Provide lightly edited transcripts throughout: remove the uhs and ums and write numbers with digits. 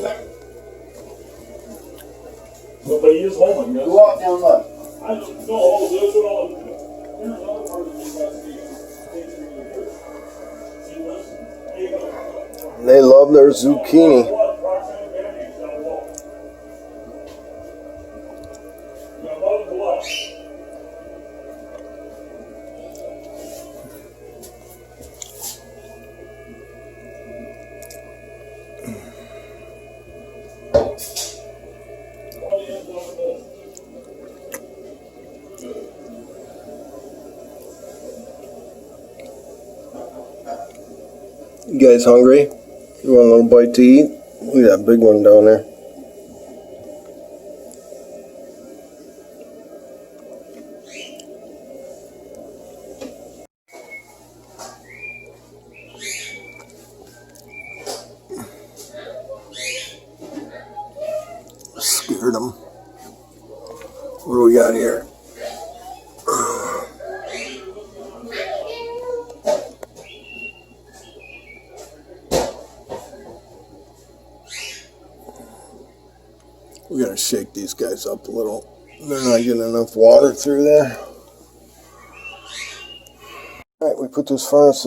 God. Nobody is home, I guess. Go out there and look. I don't know. There's what here's another part of the investigation. They love their zucchini. You guys hungry? You want a little bite to eat? Look at that big one down there. Scared them. What do we got here? We gotta shake these guys up a little. They're not getting enough water through there. Alright, we put this furnace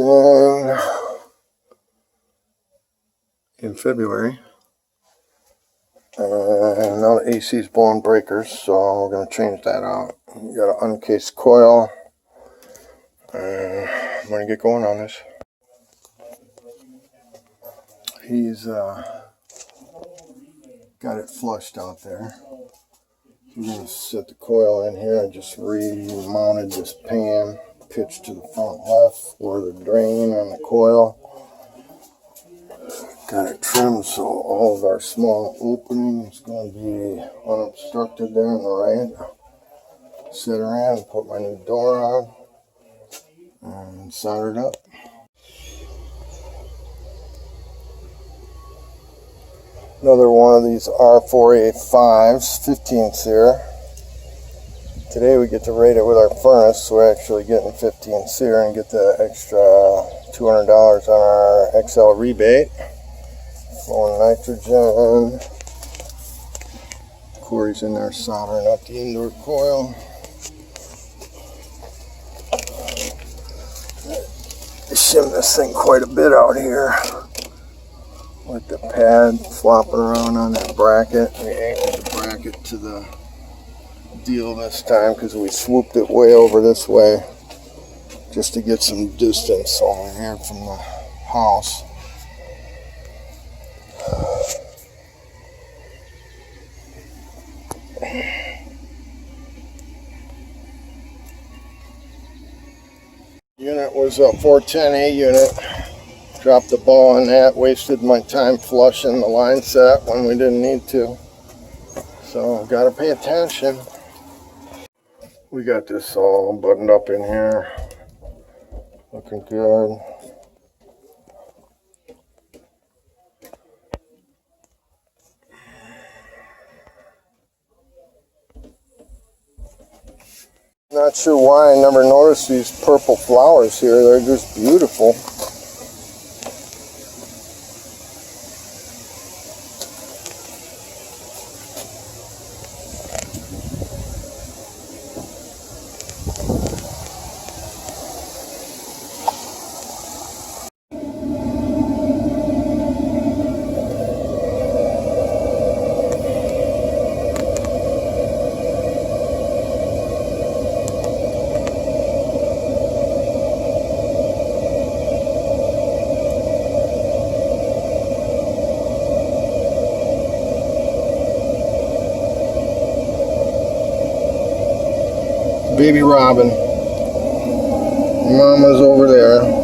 in February. And now the AC is blowing breakers, so we're gonna change that out. We got an uncased coil. I'm gonna get going on this. He's got it flushed out there. I'm going to set the coil in here. I just remounted this pan, pitched to the front left for the drain on the coil. Got it trimmed so all of our small openings is going to be unobstructed there on the right. Set her in, put my new door on, and soldered up. Another one of these R485s, 15 SEER. Today we get to rate it with our furnace, so we're actually getting 15 SEER and get the extra $200 on our XL rebate. Flowing nitrogen. Corey's in there soldering up the indoor coil. Shim this thing quite a bit out here. With the pad flopping around on that bracket. We anchored the bracket to the deal this time because we swooped it way over this way just to get some distance over here from the house. Unit was a 410A unit. Dropped the ball on that, wasted my time flushing the line set when we didn't need to. So, gotta pay attention. We got this all buttoned up in here. Looking good. Not sure why I never noticed these purple flowers here. They're just beautiful. Baby Robin. Mama's over there.